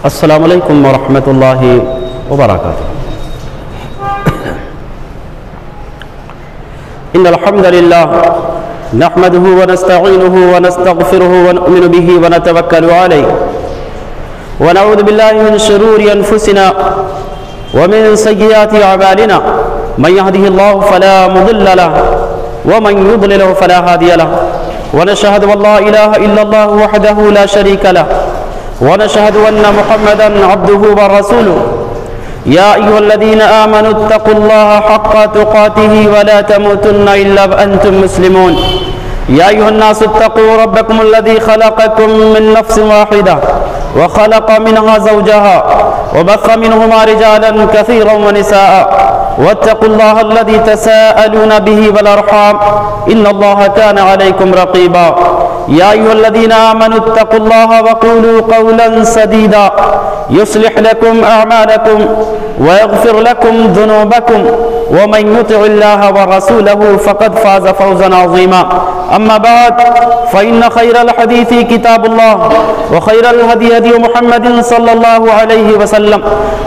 السلام علیکم ورحمۃ اللہ وبرکاتہ۔ ان الحمد للہ نحمده ونستعینه ونستغفره ونؤمن به ونتوکل علیہ ونعوذ باللہ من شرور انفسنا ومن سیئات اعمالنا من يهده الله فلا مضل له ومن يضلل فلا هادي له ونشهد ان لا اله الا الله وحده لا شريك له ونشهد أن محمدًا عبده ورسوله يا أيها الذين آمنوا اتقوا الله حق تقاته ولا تموتن إلا وأنتم مسلمون يا أيها الناس اتقوا ربكم الذي خلقكم من نفس واحدة وخلق منها زوجها وبث منهما رجالا كثيرا ونساء واتقوا الله الذي تساءلون به والأرحام إن الله كان عليكم رقيبا يا أيها الذين آمنوا اتقوا الله وقولوا قولا سديدا يصلح لكم أعمالكم ويغفر لكم ذنوبكم ومن يطع الله ورسوله فقد فاز فوزا عظيما أما بعد فإن خير الحديث كتاب الله وخير الهدي هدي محمد صلى الله عليه وسلم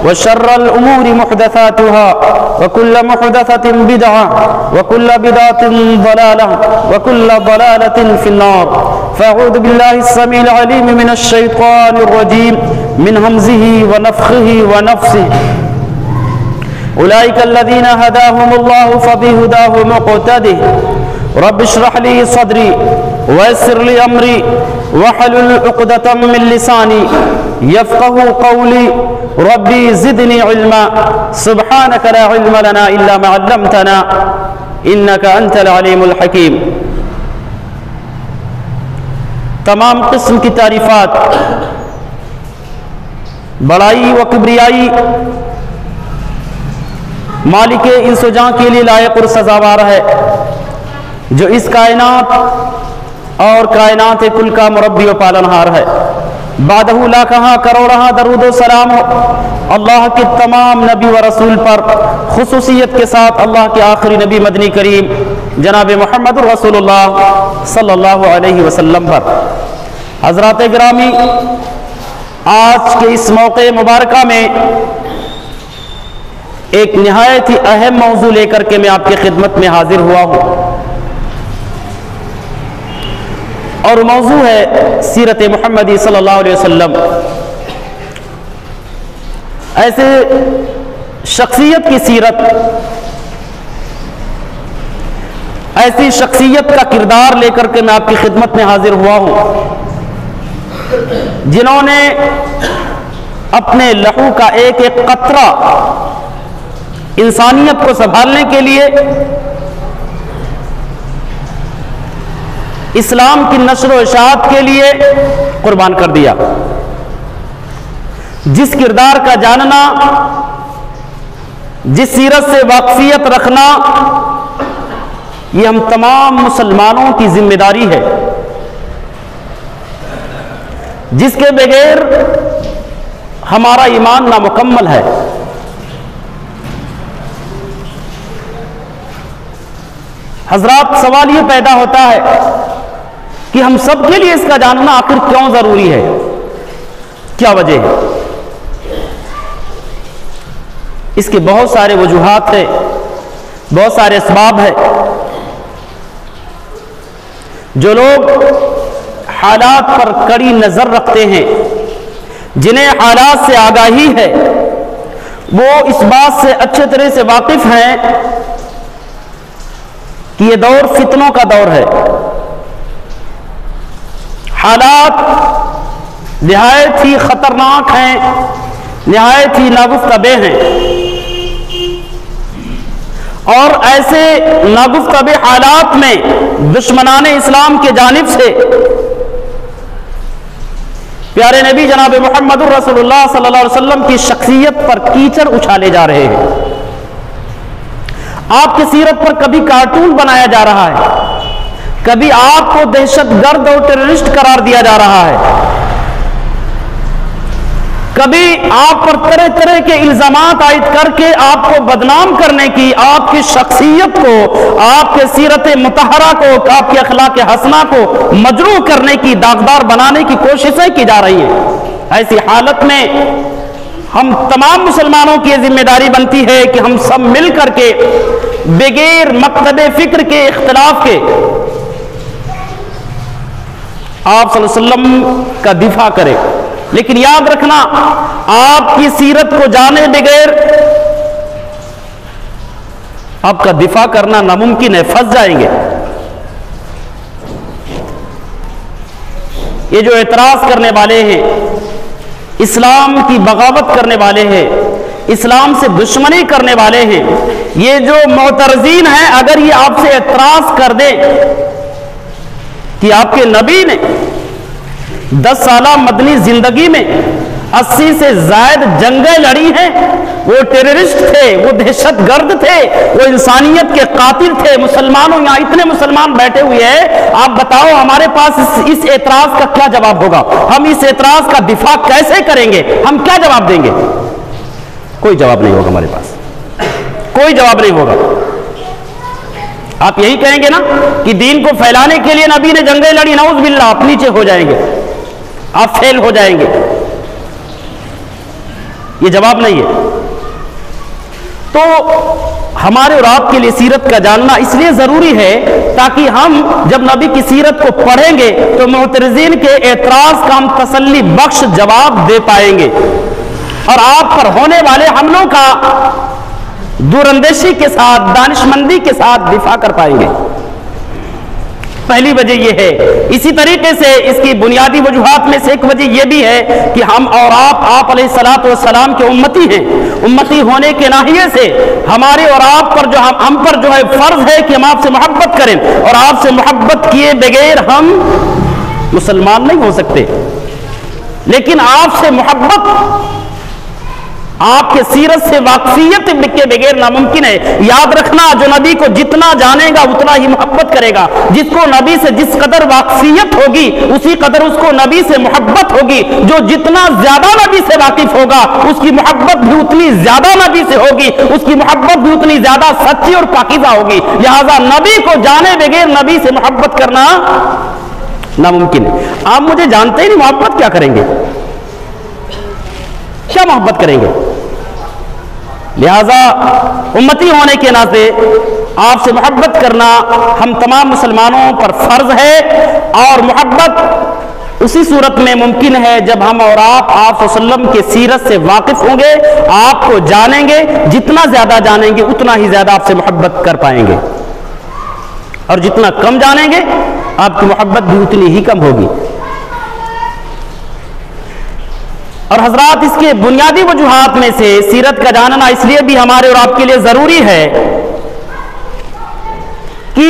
وشر الأمور محدثاتها وكل محدثة بدعة وكل بدعة ضلالة وكل ضلالة في النار فأعوذ بالله السميع العليم من الشيطان الرجيم من همزه ونفخه ونفسه أولئك الذين هداهم الله فبهداه مقتده رب اشرح لي صدري ويسر لي أمري واحلل عقدة من لساني يفقه قولي ربي زدني علما سبحانك لا علم لنا إلا ما علمتنا إنك أنت العليم الحكيم۔ تمام قسم کی تعریفات، بڑائی و کبریائی مالک انس و جاں کے لیے لائق اور سزاوار ہے، جو اس کائنات اور کائنات کل کا مربی و پالنہار ہے۔ بعدہ لاکھاں کروڑاں درود و سلام ہو اللہ کے تمام نبی و رسول پر، خصوصیت کے ساتھ اللہ کے آخری نبی مدنی کریم جناب محمد رسول اللہ صلی اللہ علیہ وسلم پر۔ حضرات گرامی، آج کے اس موقع مبارکہ میں ایک نہایت ہی اہم موضوع لے کر کے میں آپ کی خدمت میں حاضر ہوا ہوں، اور موضوع ہے سیرت محمدی صلی اللہ علیہ وسلم۔ ایسے شخصیت کی سیرت، ایسی شخصیت کا کردار لے کر کے میں آپ کی خدمت میں حاضر ہوا ہوں، جنہوں نے اپنے لہو کا ایک ایک قطرہ انسانیت کو سنبھالنے کے لیے، اسلام کی نشر و اشاعت کے لیے قربان کر دیا۔ جس کردار کا جاننا، جس سیرت سے واقفیت رکھنا، یہ ہم تمام مسلمانوں کی ذمہ داری ہے، جس کے بغیر ہمارا ایمان نامکمل ہے۔ حضرات، سوال یہ پیدا ہوتا ہے کہ ہم سب کے لیے اس کا جاننا آخر کیوں ضروری ہے؟ کیا وجہ ہے؟ اس کے بہت سارے وجوہات ہیں، بہت سارے اسباب ہیں۔ جو لوگ حالات پر کڑی نظر رکھتے ہیں، جنہیں حالات سے آگاہی ہے، وہ اس بات سے اچھے طرح سے واقف ہیں کہ یہ دور فتنوں کا دور ہے۔ حالات نہایت ہی خطرناک ہیں، نہایت ہی ناگفتگو ہیں، اور ایسے ناگفتگو حالات میں دشمنان اسلام کے جانب سے پیارے نبی جناب محمد رسول اللہ صلی اللہ علیہ وسلم کی شخصیت پر کیچڑ اچھالے جا رہے ہیں۔ آپ کی سیرت پر کبھی کارٹون بنایا جا رہا ہے، کبھی آپ کو دہشت گرد اور ٹیررسٹ قرار دیا جا رہا ہے، کبھی آپ پر طرح طرح کے الزامات عائد کر کے آپ کو بدنام کرنے کی، آپ کی شخصیت کو، آپ کے سیرت مطہرہ کو، آپ کے اخلاق حسنہ کو مجروح کرنے کی، داغدار بنانے کی کوششیں کی جا رہی ہیں۔ ایسی حالت میں ہم تمام مسلمانوں کی ذمہ داری بنتی ہے کہ ہم سب مل کر کے بغیر مکتب فکر کے، اختلاف کے، آپ صلی اللہ علیہ وسلم کا دفاع کریں۔ لیکن یاد رکھنا، آپ کی سیرت کو جانے بغیر آپ کا دفاع کرنا ناممکن ہے، پھنس جائیں گے۔ یہ جو اعتراض کرنے والے ہیں، اسلام کی بغاوت کرنے والے ہیں، اسلام سے دشمنی کرنے والے ہیں، یہ جو معترضین ہیں، اگر یہ آپ سے اعتراض کر دیں کہ آپ کے نبی نے 10 سالہ مدنی زندگی میں 80 سے زائد جنگیں لڑی ہیں، وہ ٹیررسٹ تھے، وہ دہشت گرد تھے، وہ انسانیت کے قاتل تھے، مسلمانوں یہاں اتنے مسلمان بیٹھے ہوئے ہیں، آپ بتاؤ ہمارے پاس اس اعتراض کا کیا جواب ہوگا؟ ہم اس اعتراض کا دفاع کیسے کریں گے؟ ہم کیا جواب دیں گے؟ کوئی جواب نہیں ہوگا، ہمارے پاس کوئی جواب نہیں ہوگا۔ آپ یہی کہیں گے نا کہ دین کو پھیلانے کے لیے نبی نے جنگیں لڑی، نعوذ باللہ، آپ نیچے ہو جائیں گے، آپ فیل ہو جائیں گے۔ یہ جواب نہیں ہے۔ تو ہمارے اور آپ کے لیے سیرت کا جاننا اس لیے ضروری ہے تاکہ ہم جب نبی کی سیرت کو پڑھیں گے تو معترضین کے اعتراض کا ہم تسلی بخش جواب دے پائیں گے، اور آپ پر ہونے والے حملوں کا دوراندیشی کے ساتھ، دانشمندی کے ساتھ دفاع کر پائیں گے۔ پہلی وجہ یہ ہے۔ اسی طریقے سے اس کی بنیادی وجوہات میں سے ایک وجہ یہ بھی ہے کہ ہم اور آپ علیہ الصلوۃ والسلام کے امتی ہیں۔ امتی ہونے کے ناحیے سے ہمارے اور آپ پر ہم پر جو ہے فرض ہے کہ ہم آپ سے محبت کریں، اور آپ سے محبت کیے بغیر ہم مسلمان نہیں ہو سکتے۔ لیکن آپ سے محبت، آپ کے سیرت سے واقفیت کے بغیر ناممکن ہے۔ یاد رکھنا، جو نبی کو جتنا جانے گا اتنا ہی محبت کرے گا۔ جس کو نبی سے جس قدر واقفیت ہوگی اسی قدر اس کو نبی سے محبت ہوگی۔ جو جتنا زیادہ نبی سے واقف ہوگا اس کی محبت بھی اتنی زیادہ نبی سے ہوگی، اس کی محبت بھی اتنی زیادہ سچی اور پاکیزہ ہوگی۔ لہذا نبی کو جانے بغیر نبی سے محبت کرنا ناممکن ہے۔ آپ مجھے جانتے ہی نہیں، محبت کیا کریں گے؟ کیا محبت کریں گے؟ لہذا امتی ہونے کے ناطے آپ سے محبت کرنا ہم تمام مسلمانوں پر فرض ہے، اور محبت اسی صورت میں ممکن ہے جب ہم اور آپ صلی اللہ علیہ وسلم کے سیرت سے واقف ہوں گے، آپ کو جانیں گے۔ جتنا زیادہ جانیں گے اتنا ہی زیادہ آپ سے محبت کر پائیں گے، اور جتنا کم جانیں گے آپ کی محبت بھی اتنی ہی کم ہوگی۔ اور حضرات، اس کے بنیادی وجوہات میں سے سیرت کا جاننا اس لیے بھی ہمارے اور آپ کے لیے ضروری ہے کہ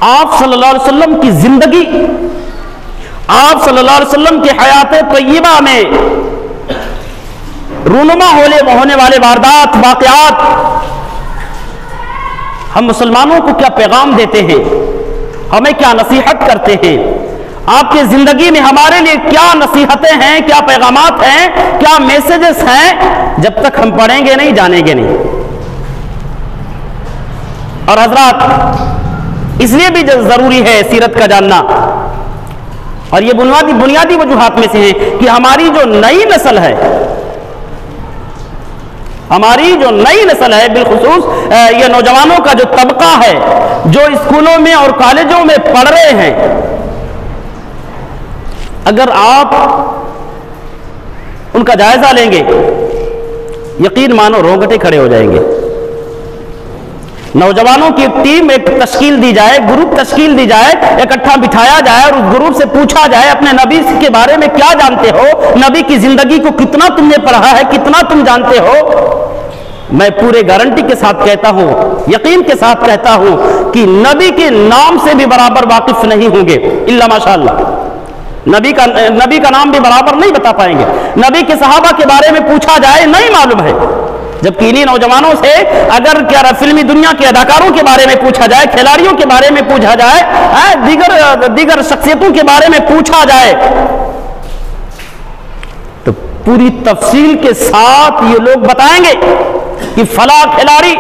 آپ صلی اللہ علیہ وسلم کی زندگی، آپ صلی اللہ علیہ وسلم کی حیات طیبہ میں رونما ہونے والے واردات، واقعات، ہم مسلمانوں کو کیا پیغام دیتے ہیں، ہمیں کیا نصیحت کرتے ہیں، آپ کی زندگی میں ہمارے لیے کیا نصیحتیں ہیں، کیا پیغامات ہیں، کیا میسیجز ہیں، جب تک ہم پڑھیں گے نہیں، جانیں گے نہیں۔ اور حضرات، اس لیے بھی ضروری ہے سیرت کا جاننا، اور یہ بنیادی وجوہات میں سے ہے کہ ہماری جو نئی نسل ہے، بالخصوص یہ نوجوانوں کا جو طبقہ ہے جو اسکولوں میں اور کالجوں میں پڑھ رہے ہیں، اگر آپ ان کا جائزہ لیں گے، یقین مانو رونگٹے کھڑے ہو جائیں گے۔ نوجوانوں کی ٹیم ایک تشکیل دی جائے، گروپ تشکیل دی جائے، اکٹھا بٹھایا جائے اور اس گروپ سے پوچھا جائے اپنے نبی کے بارے میں کیا جانتے ہو، نبی کی زندگی کو کتنا تم نے پڑھا ہے، کتنا تم جانتے ہو، میں پورے گارنٹی کے ساتھ کہتا ہوں، یقین کے ساتھ کہتا ہوں کہ نبی کے نام سے بھی برابر واقف نہیں ہوں گے، الا ماشاءاللہ۔ نبی کا نام بھی برابر نہیں بتا پائیں گے۔ نبی کے صحابہ کے بارے میں پوچھا جائے، نہیں معلوم ہے۔ جبکہ انہی نوجوانوں سے اگر کیا فلمی دنیا کے اداکاروں کے بارے میں پوچھا جائے، کھلاڑیوں کے بارے میں پوچھا جائے، دیگر شخصیتوں کے بارے میں پوچھا جائے، تو پوری تفصیل کے ساتھ یہ لوگ بتائیں گے کہ فلاں کھلاڑی،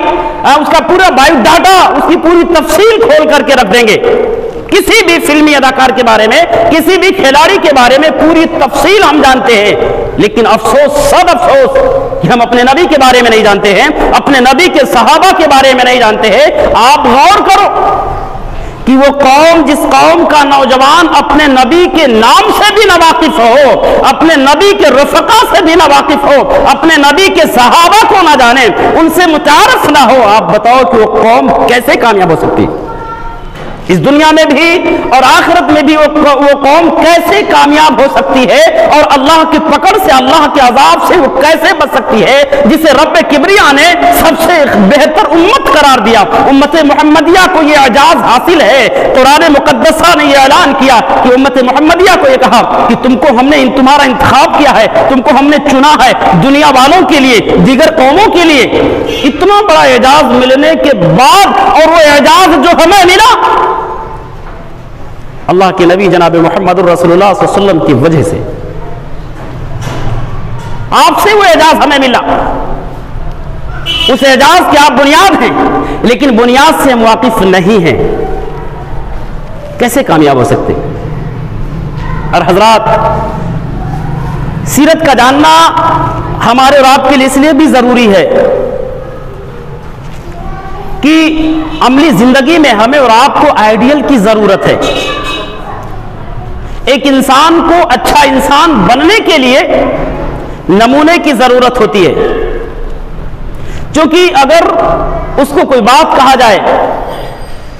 اس کا پورا بایو ڈاٹا، اس کی پوری تفصیل کھول کر کے رکھ دیں گے۔ کسی بھی فلمی اداکار کے بارے میں، کسی بھی کھلاڑی کے بارے میں پوری تفصیل ہم جانتے ہیں، لیکن افسوس، سب افسوس کہ ہم اپنے نبی کے بارے میں نہیں جانتے ہیں، اپنے نبی کے صحابہ کے بارے میں نہیں جانتے ہیں۔ آپ غور کرو کہ وہ قوم، جس قوم کا نوجوان اپنے نبی کے نام سے بھی ناواقف ہو، اپنے نبی کے رفقا سے بھی ناواقف ہو، اپنے نبی کے صحابہ کو نہ جانے، ان سے متعارف نہ ہو، آپ بتاؤ کہ وہ قوم کیسے کامیاب ہو سکتی؟ اس دنیا میں بھی اور آخرت میں بھی وہ قوم کیسے کامیاب ہو سکتی ہے، اور اللہ کی پکڑ سے، اللہ کے عذاب سے وہ کیسے بچ سکتی ہے، جسے رب کبریا نے سب سے بہتر امت قرار دیا؟ امت محمدیہ کو یہ اعزاز حاصل ہے۔ قرآن مقدسہ نے یہ اعلان کیا کہ امت محمدیہ کو یہ کہا کہ تم کو ہم نے تمہارا انتخاب کیا ہے، تم کو ہم نے چنا ہے دنیا والوں کے لیے، دیگر قوموں کے لیے۔ اتنا بڑا اعزاز ملنے کے بعد، اور وہ اعزاز جو ہمیں ملا اللہ کے نبی جناب محمد رسول اللہ صلی اللہ علیہ وسلم کی وجہ سے، آپ سے وہ اعزاز ہمیں ملا۔ اس اعزاز کے آپ بنیاد ہیں، لیکن بنیاد سے ہم واقف نہیں ہیں، کیسے کامیاب ہو سکتے؟ اور حضرات، سیرت کا جاننا ہمارے اور آپ کے لیے اس لیے بھی ضروری ہے کہ عملی زندگی میں ہمیں اور آپ کو آئیڈیل کی ضرورت ہے۔ ایک انسان کو اچھا انسان بننے کے لیے نمونے کی ضرورت ہوتی ہے، کیونکہ اگر اس کو کوئی بات کہا جائے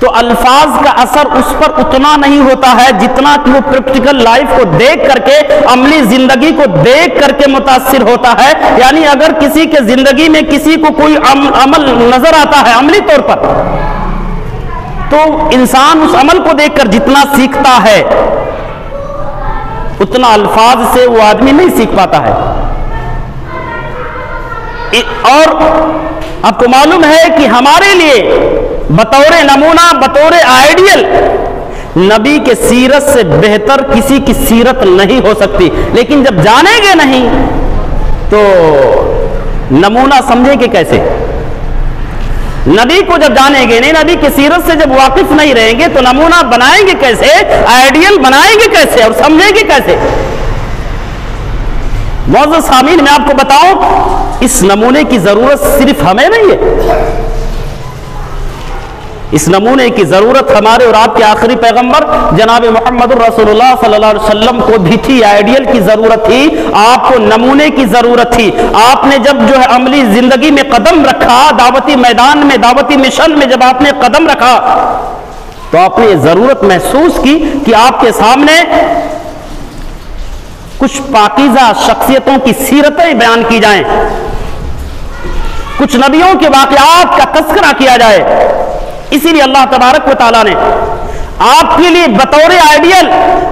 تو الفاظ کا اثر اس پر اتنا نہیں ہوتا ہے جتنا کہ وہ پریکٹیکل لائف کو دیکھ کر کے، عملی زندگی کو دیکھ کر کے متاثر ہوتا ہے۔ یعنی اگر کسی کے زندگی میں کسی کو کوئی عمل نظر آتا ہے عملی طور پر، تو انسان اس عمل کو دیکھ کر جتنا سیکھتا ہے اتنا الفاظ سے وہ آدمی نہیں سیکھ پاتا ہے۔ اور آپ کو معلوم ہے کہ ہمارے لیے بطور نمونہ، بطور آئیڈیل، نبی کے سیرت سے بہتر کسی کی سیرت نہیں ہو سکتی۔ لیکن جب جانیں گے نہیں تو نمونہ سمجھیں گے کیسے؟ نبی کو جب جانیں گے نہیں، نبی کی سیرت سے جب واقف نہیں رہیں گے تو نمونہ بنائیں گے کیسے، آئیڈیل بنائیں گے کیسے، اور سمجھیں گے کیسے؟ معزز سامعین، میں آپ کو بتاؤں، اس نمونے کی ضرورت صرف ہمیں نہیں ہے، اس نمونے کی ضرورت ہمارے اور آپ کے آخری پیغمبر جناب محمد رسول اللہ صلی اللہ علیہ وسلم کو بھی تھی۔ آئیڈیل کی ضرورت تھی، آپ کو نمونے کی ضرورت تھی۔ آپ نے جب جو ہے عملی زندگی میں قدم رکھا، دعوتی میدان میں، دعوتی مشن میں جب آپ نے قدم رکھا تو آپ نے یہ ضرورت محسوس کی کہ آپ کے سامنے کچھ پاکیزہ شخصیتوں کی سیرتیں بیان کی جائیں، کچھ نبیوں کے واقعات کا تذکرہ کیا جائے۔ اسی لیے اللہ تبارک و تعالیٰ نے آپ کے لیے بطور آئیڈیل،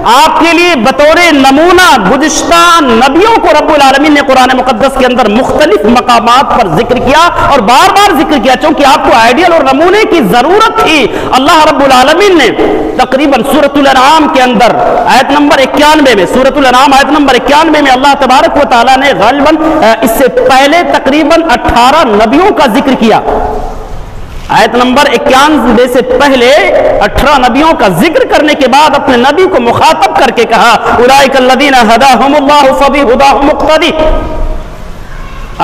آپ کے لیے بطور نمونہ گزشتہ نبیوں کو رب العالمین نے قرآن مقدس کے اندر مختلف مقامات پر ذکر کیا، اور بار بار ذکر کیا، چونکہ آپ کو آئیڈیل اور نمونے کی ضرورت تھی۔ اللہ رب العالمین نے تقریباً سورۃ الانعام کے اندر آیت نمبر 91 میں، سورۃ الانعام آیت نمبر 91 میں اللہ تبارک و تعالیٰ نے غالباً اس سے پہلے تقریباً 18 نبیوں کا ذکر کیا۔ آیت نمبر 91 سے پہلے 18 نبیوں کا ذکر کرنے کے بعد اپنے نبی کو مخاطب کر کے کہا، اولئک الذین ھداھم اللہ فبھداھم اقتدی۔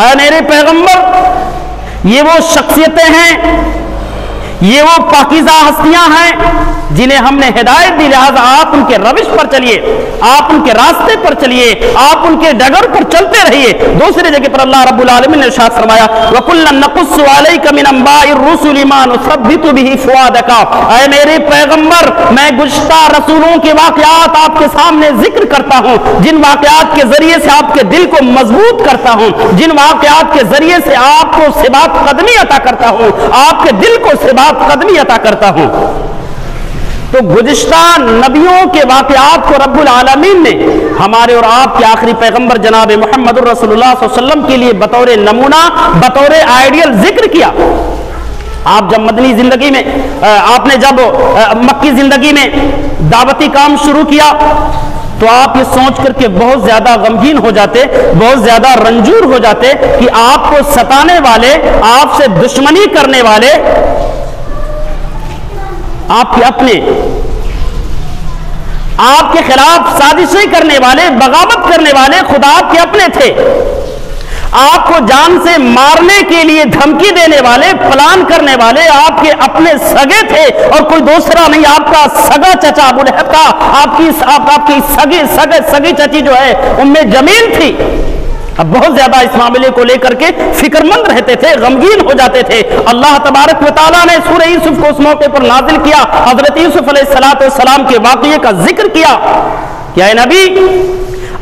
اے میرے پیغمبر، یہ وہ شخصیتیں ہیں، یہ وہ پاکیزہ ہستیاں ہیں جنہیں ہم نے ہدایت دی، لہذا آپ ان کے روش پر چلیے، آپ ان کے راستے پر چلیے، آپ ان کے ڈگر پر چلتے رہیے۔ دوسری جگہ پر اللہ رب العالمین نے ارشاد فرمایا، وَكُلًّا نَقُصُّ عَلَيْكَ مِنْ أَنْبَاءِ الرُّسُلِ مَا نُثَبِّتُ بِهِ فُؤَادَكَ۔ اے میرے پیغمبر، میں گزشتہ رسولوں کے واقعات آپ کے سامنے ذکر کرتا ہوں، جن واقعات کے ذریعے سے آپ کے دل کو مضبوط کرتا ہوں، جن واقعات کے ذریعے سے آپ کو ثبات قدمی عطا کرتا ہوں، آپ کے دل کو ثبات قدمی عطا کرتا ہوں۔ تو گزشتہ نبیوں کے واقعات کو رب العالمین نے ہمارے اور آپ کے آخری پیغمبر جناب محمد رسول اللہ صلی اللہ علیہ وسلم کے لیے بطور نمونہ، بطور آئیڈیل ذکر کیا۔ آپ جب مدنی زندگی میں، آپ نے جب مکی زندگی میں دعوتی کام شروع کیا تو آپ یہ سوچ کر کے بہت زیادہ غمگین ہو جاتے، بہت زیادہ رنجور ہو جاتے کہ آپ کو ستانے والے، آپ سے دشمنی کرنے والے آپ کے اپنے آپ کے خلاف سازشیں کرنے والے، بغاوت کرنے والے خود آپ کے اپنے تھے، آپ کو جان سے مارنے کے لیے دھمکی دینے والے، پلان کرنے والے آپ کے اپنے سگے تھے اور کوئی دوسرا نہیں، آپ کا سگا چچا ابو لہب تھا، آپ کی سگی چچی جو ہے ام جمیل تھی۔ اب بہت زیادہ اس معاملے کو لے کر کے فکر مند رہتے تھے، غمگین ہو جاتے تھے۔ اللہ تبارک و تعالیٰ نے سورہ یوسف کو اس موقع پر نازل کیا، حضرت یوسف علیہ السلام کے واقعے کا ذکر کیا کہ اے نبی،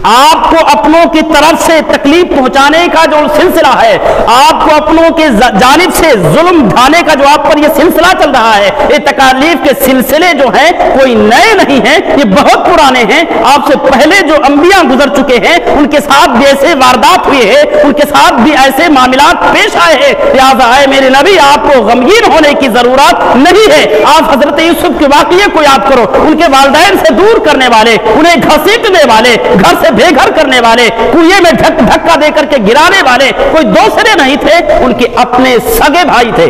آپ کو اپنوں کی طرف سے تکلیف پہنچانے کا جو سلسلہ ہے، آپ کو اپنوں کے جانب سے ظلم ڈھانے کا جو آپ پر یہ سلسلہ چل رہا ہے، یہ تکالیف کے سلسلے جو ہیں کوئی نئے نہیں ہیں، یہ بہت پرانے ہیں۔ آپ سے پہلے جو انبیاء گزر چکے ہیں ان کے ساتھ بھی ایسے واردات ہوئے ہیں، ان کے ساتھ بھی ایسے معاملات پیش آئے ہیں، لہٰذا اے میرے نبی آپ کو غمگین ہونے کی ضرورت نہیں ہے۔ آپ حضرت یوسف کے واقعے کو یاد کرو، ان کے والدین سے دور کرنے والے، انہیں گھسیٹنے والے، گھر سے بے گھر کرنے والے، کنویں میں دھکا دے کر کے گرانے والے کوئی دوسرے نہیں تھے، ان کے اپنے سگے بھائی تھے۔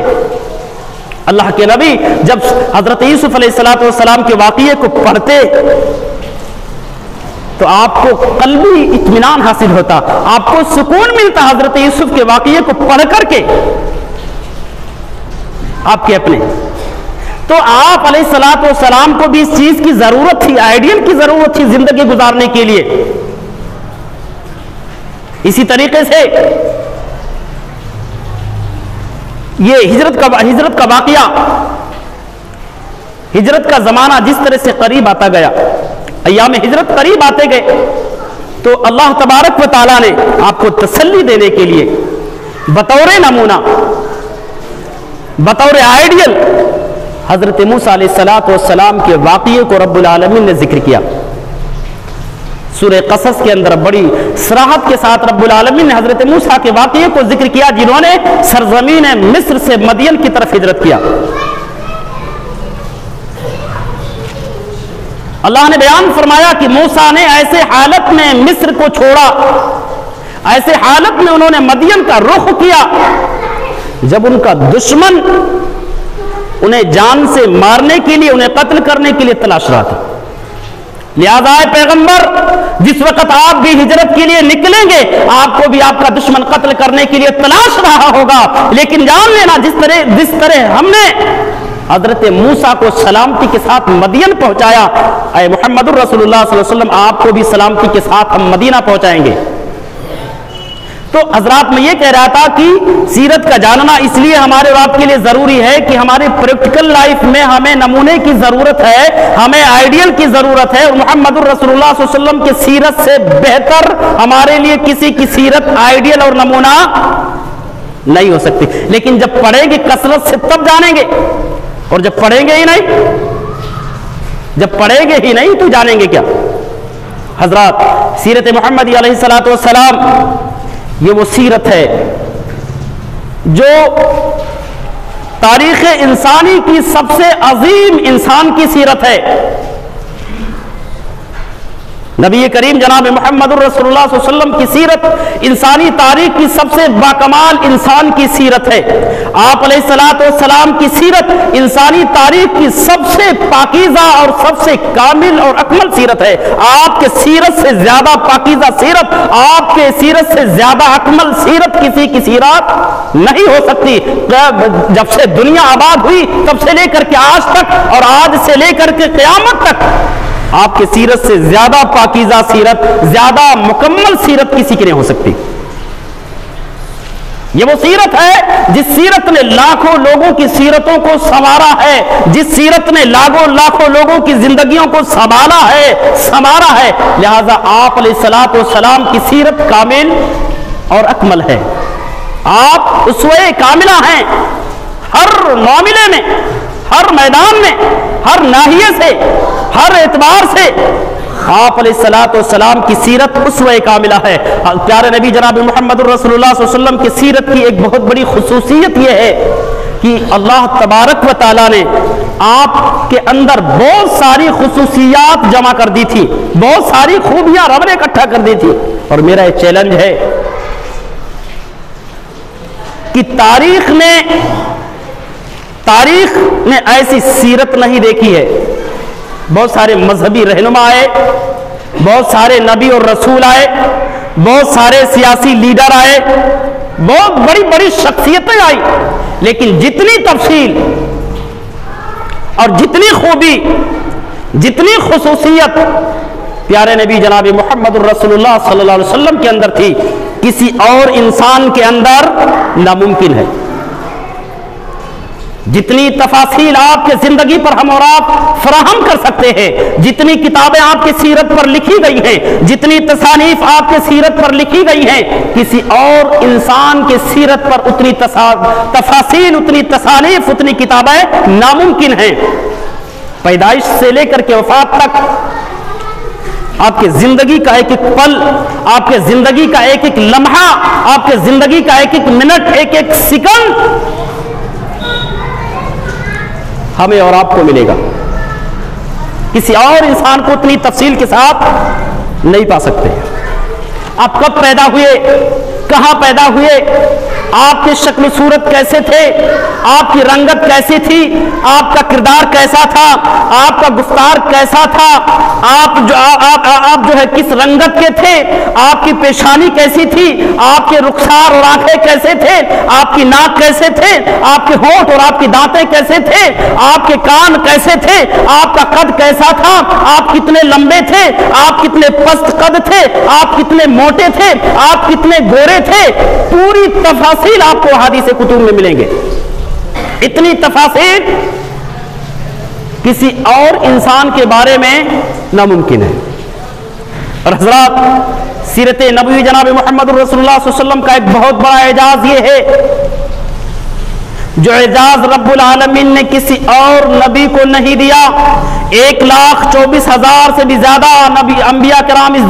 اللہ کے نبی جب حضرت یوسف علیہ السلام کے واقعے کو پڑھتے تو آپ کو قلبی اطمینان حاصل ہوتا، آپ کو سکون ملتا حضرت یوسف کے واقعے کو پڑھ کر کے۔ آپ کے اپنے تو آپ علیہ السلام کو بھی اس چیز کی ضرورت تھی، آئیڈیل کی ضرورت تھی زندگی گزارنے کے لیے۔ اسی طریقے سے یہ ہجرت کا واقعہ، ہجرت کا زمانہ جس طرح سے قریب آتا گیا، ایام ہجرت قریب آتے گئے، تو اللہ تبارک و تعالیٰ نے آپ کو تسلی دینے کے لیے بطور نمونہ، بطور آئیڈیل حضرت موسیٰ علیہ السلام کے واقعے کو رب العالمین نے ذکر کیا۔ سورہ قصص کے اندر بڑی صراحت کے ساتھ رب العالمین نے حضرت موسیٰ کے واقعے کو ذکر کیا، جنہوں نے سرزمین مصر سے مدین کی طرف ہجرت کیا۔ اللہ نے بیان فرمایا کہ موسیٰ نے ایسے حالت میں مصر کو چھوڑا، ایسے حالت میں انہوں نے مدین کا رخ کیا جب ان کا دشمن انہیں جان سے مارنے کے لیے، انہیں قتل کرنے کے لیے تلاش رہا تھا۔ لہذا اے پیغمبر، جس وقت آپ بھی ہجرت کے لیے نکلیں گے، آپ کو بھی آپ کا دشمن قتل کرنے کے لیے تلاش رہا ہوگا، لیکن جان لینا جس طرح ہم نے حضرت موسیٰ کو سلامتی کے ساتھ مدین پہنچایا، اے محمد الرسول اللہ صلی اللہ علیہ وسلم آپ کو بھی سلامتی کے ساتھ ہم مدینہ پہنچائیں گے۔ تو حضرات میں یہ کہہ رہا تھا کہ سیرت کا جاننا اس لیے ہمارے آپ کے لیے ضروری ہے کہ ہماری پریکٹیکل لائف میں ہمیں نمونے کی ضرورت ہے، ہمیں آئیڈیل کی ضرورت ہے، اور محمد الرسول اللہ صلی اللہ علیہ وسلم کی سیرت سے بہتر ہمارے لیے کسی کی سیرت آئیڈیل اور نمونہ نہیں ہو سکتی۔ لیکن جب پڑھیں گے کثرت سے تب جانیں گے، اور جب پڑھیں گے ہی نہیں تو جانیں گے کیا؟ حضرات، سیرت محمدی علیہ السلام یہ وہ سیرت ہے جو تاریخ انسانی کی سب سے عظیم انسان کی سیرت ہے۔ نبی کریم جناب محمد الرسول اللہ صلی اللہ علیہ وسلم کی سیرت انسانی تاریخ کی سب سے باکمال انسان کی سیرت ہے۔ آپ علیہ السلام کی سیرت انسانی تاریخ کی سب سے پاکیزہ اور سب سے کامل اور اکمل سیرت ہے۔ آپ کے سیرت سے زیادہ پاکیزہ سیرت، آپ کے سیرت سے زیادہ اکمل سیرت کسی کی سیرت نہیں ہو سکتی۔ جب سے دنیا آباد ہوئی تب سے لے کر کے آج تک، اور آج سے لے کر کے قیامت تک، آپ کی سیرت سے زیادہ پاکیزہ سیرت، زیادہ مکمل سیرت کسی کی نہیں ہو سکتی۔ یہ وہ سیرت ہے جس سیرت نے لاکھوں لوگوں کی سیرتوں کو سنوارا ہے، جس سیرت نے لاکھوں لوگوں کی زندگیوں کو سنوارا ہے۔ لہذا آپ علیہ السلام کی سیرت کامل اور اکمل ہے۔ آپ اسوہ کاملہ ہیں، ہر معاملے میں، ہر میدان میں، ہر ناحیے سے، ہر اعتبار سے آپ علیہ السلام کی سیرت اسوہ کاملہ ہے۔ پیارے نبی جناب محمد الرسول اللہ صلی اللہ علیہ وسلم کی سیرت کی ایک بہت بڑی خصوصیت یہ ہے کہ اللہ تبارک و تعالیٰ نے آپ کے اندر بہت ساری خصوصیات جمع کر دی تھی، بہت ساری خوبیاں رب نے اکٹھا کر دی تھی۔ اور میرا یہ چیلنج ہے کہ تاریخ نے ایسی سیرت نہیں دیکھی ہے بہت سارے مذہبی رہنما آئے، بہت سارے نبی اور رسول آئے، بہت سارے سیاسی لیڈر آئے، بہت بڑی بڑی شخصیتیں آئی، لیکن جتنی تفصیل اور جتنی خوبی، جتنی خصوصیت پیارے نبی جناب محمد الرسول اللہ صلی اللہ علیہ وسلم کے اندر تھی، کسی اور انسان کے اندر ناممکن ہے۔ جتنی تفاصیل آپ کے زندگی پر ہم اور آپ فراہم کر سکتے ہیں، جتنی کتابیں آپ کی سیرت پر لکھی گئی ہیں، جتنی تصانیف آپ کے سیرت پر لکھی گئی ہیں، کسی اور انسان کے سیرت پر اتنی تفاصیل، اتنی تصانیف، اتنی کتابیں ناممکن ہیں۔ پیدائش سے لے کر کے وفات تک آپ کے زندگی کا ایک ایک پل، آپ کے زندگی کا ایک ایک لمحہ، آپ کے زندگی کا ایک ایک منٹ، ایک ایک سیکنڈ ہمیں اور آپ کو ملے گا۔ کسی اور انسان کو اتنی تفصیل کے ساتھ نہیں پا سکتے۔ آپ کب پیدا ہوئے، کہاں پیدا ہوئے، آپ کی شکل صورت کیسے تھے، آپ کی رنگت کیسی تھی، آپ کا کردار کیسا تھا، آپ کا گفتار کیسا تھا، آپ جو ہے کس رنگت کے تھے، آپ کی پیشانی کیسی تھی، آپ کے رخسار اور آنکھیں کیسے تھے، آپ کی ناک کیسے تھے، آپ کے ہونٹ اور آپ کی دانتیں کیسے تھے، آپ کے کان کیسے تھے، آپ کا قد کیسا تھا، آپ کتنے لمبے تھے، آپ کتنے پست قد تھے، آپ کتنے موٹے تھے، آپ کتنے گورے تھے، پوری تفاصیل آپ کو احادیث کتب میں ملیں گے۔ اتنی تفاصیل کسی اور انسان کے بارے میں ناممکن ہے۔ اور حضرات، سیرت نبوی جناب محمد الرسول اللہ صلی اللہ علیہ وسلم کا ایک بہت بڑا اعجاز یہ ہے، جو اعجاز رب العالمین نے کسی اور نبی کو نہیں دیا۔ 1,24,000 سے بھی زیادہ انبیاء کرام اس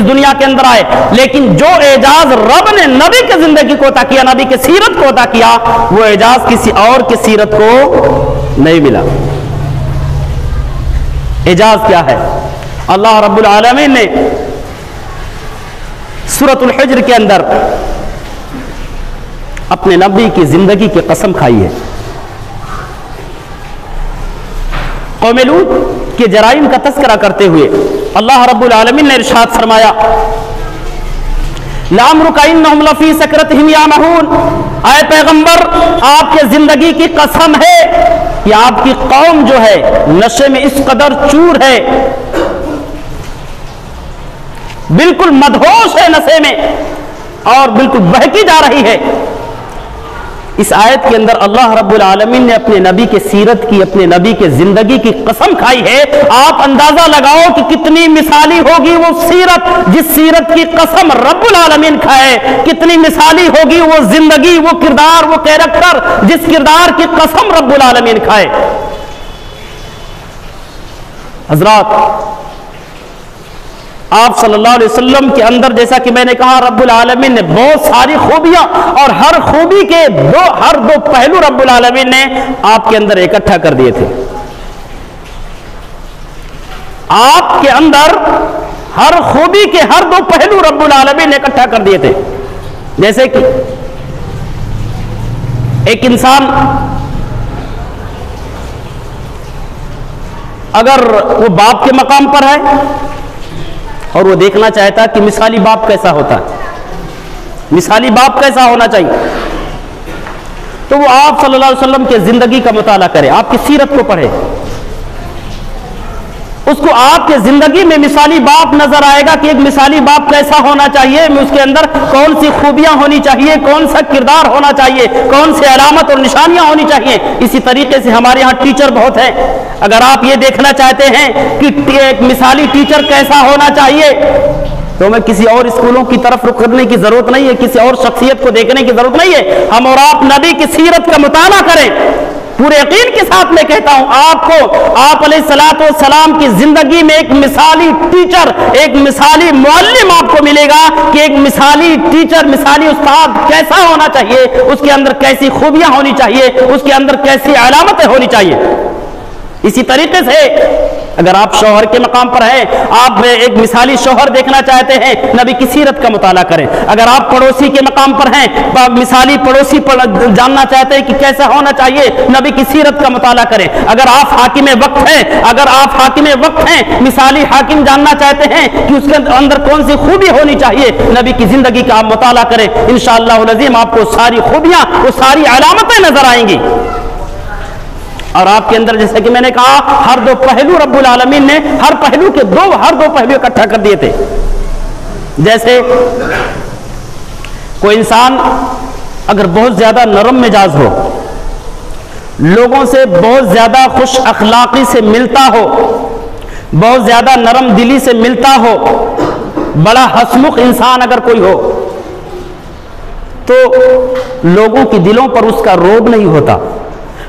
دنیا کے اندر آئے، لیکن جو اعجاز رب نے نبی کی زندگی کو عطا کیا، نبی کی سیرت کو عطا کیا، وہ اعجاز کسی اور کی سیرت کو نہیں ملا۔ اعجاز کیا ہے؟ اللہ رب العالمین نے سورۃ الحجر کے اندر اپنے نبی کی زندگی کی قسم کھائی ہے۔ قوم لوط کے جرائم کا تذکرہ کرتے ہوئے اللہ رب العالمین نے ارشاد فرمایا، لَعَمْرُكَ إِنَّهُمْ لَفِي سَكْرَتِهِمْ يَعْمَهُونَ، اے پیغمبر آپ کے زندگی کی قسم ہے کہ آپ کی قوم جو ہے نشے میں اس قدر چور ہے، بالکل مدہوش ہے نشے میں اور بالکل بہکی جا رہی ہے۔ اس آیت کے اندر اللہ رب العالمین نے اپنے نبی کے سیرت کی، اپنے نبی کے زندگی کی قسم کھائی ہے۔ آپ اندازہ لگاؤ کہ کتنی مثالی ہوگی وہ سیرت، جس سیرت کی قسم رب العالمین کھائے، کتنی مثالی ہوگی وہ زندگی، وہ کردار، وہ کیریکٹر جس کردار کی قسم رب العالمین کھائے۔ حضرات، آپ صلی اللہ علیہ وسلم کے اندر جیسا کہ میں نے کہا رب العالمین نے بہت ساری خوبیاں، اور ہر خوبی کے ہر دو پہلو رب العالمین نے آپ کے اندر اکٹھا کر دیے تھے۔ آپ کے اندر ہر خوبی کے ہر دو پہلو رب العالمین نے اکٹھا کر دیے تھے۔ جیسے کہ ایک انسان اگر وہ باپ کے مقام پر ہے اور وہ دیکھنا چاہتا ہے کہ مثالی باپ کیسا ہوتا ہے، مثالی باپ کیسا ہونا چاہیے، تو وہ آپ صلی اللہ علیہ وسلم کے زندگی کا مطالعہ کرے، آپ کی سیرت کو پڑھے، اس کو آپ کے زندگی میں مثالی باپ نظر آئے گا کہ ایک مثالی باپ کیسا ہونا چاہیے، اس کے اندر کون سی خوبیاں ہونی چاہیے، کون سا کردار ہونا چاہیے، کون سی علامت اور نشانیاں ہونی چاہیے۔ اسی طریقے سے ہمارے ہاں ٹیچر بہت ہیں، اگر آپ یہ دیکھنا چاہتے ہیں کہ ایک مثالی ٹیچر کیسا ہونا چاہیے، تو ہمیں کسی اور اسکولوں کی طرف رخ کرنے کی ضرورت نہیں ہے، کسی اور شخصیت کو دیکھنے کی ضرورت نہیں ہے، ہم اور آپ نبی کی سیرت کا مطالعہ کریں۔ پورے یقین کے ساتھ میں کہتا ہوں آپ کو، آپ علیہ الصلوۃ والسلام کی زندگی میں ایک مثالی ٹیچر، ایک مثالی معلم آپ کو ملے گا کہ ایک مثالی ٹیچر، مثالی استاد کیسا ہونا چاہیے، اس کے اندر کیسی خوبیاں ہونی چاہیے، اس کے اندر کیسی علامتیں ہونی چاہیے۔ اسی طریقے سے اگر آپ شوہر کے مقام پر ہیں، آپ ایک مثالی شوہر دیکھنا چاہتے ہیں، نبی کی سیرت کا مطالعہ کریں۔ اگر آپ پڑوسی کے مقام پر ہیں، مثالی پڑوسی جاننا چاہتے ہیں کہ کیسا ہونا چاہیے، نبی کی سیرت کا مطالعہ کریں۔ اگر آپ حاکم وقت ہیں، مثالی حاکم جاننا چاہتے ہیں کہ اس کے اندر کون سی خوبی ہونی چاہیے، نبی کی زندگی کا آپ مطالعہ کریں۔ انشاءاللہ العظیم آپ کو ساری خوبیاں، وہ ساری علامتیں نظر آئیں گی۔ اور آپ کے اندر جیسے کہ میں نے کہا، ہر دو پہلو رب العالمین نے ہر دو پہلو اکٹھا کر دیے تھے۔ جیسے کوئی انسان اگر بہت زیادہ نرم مزاج ہو، لوگوں سے بہت زیادہ خوش اخلاقی سے ملتا ہو، بہت زیادہ نرم دلی سے ملتا ہو، بڑا ہسمکھ انسان اگر کوئی ہو، تو لوگوں کے دلوں پر اس کا رعب نہیں ہوتا،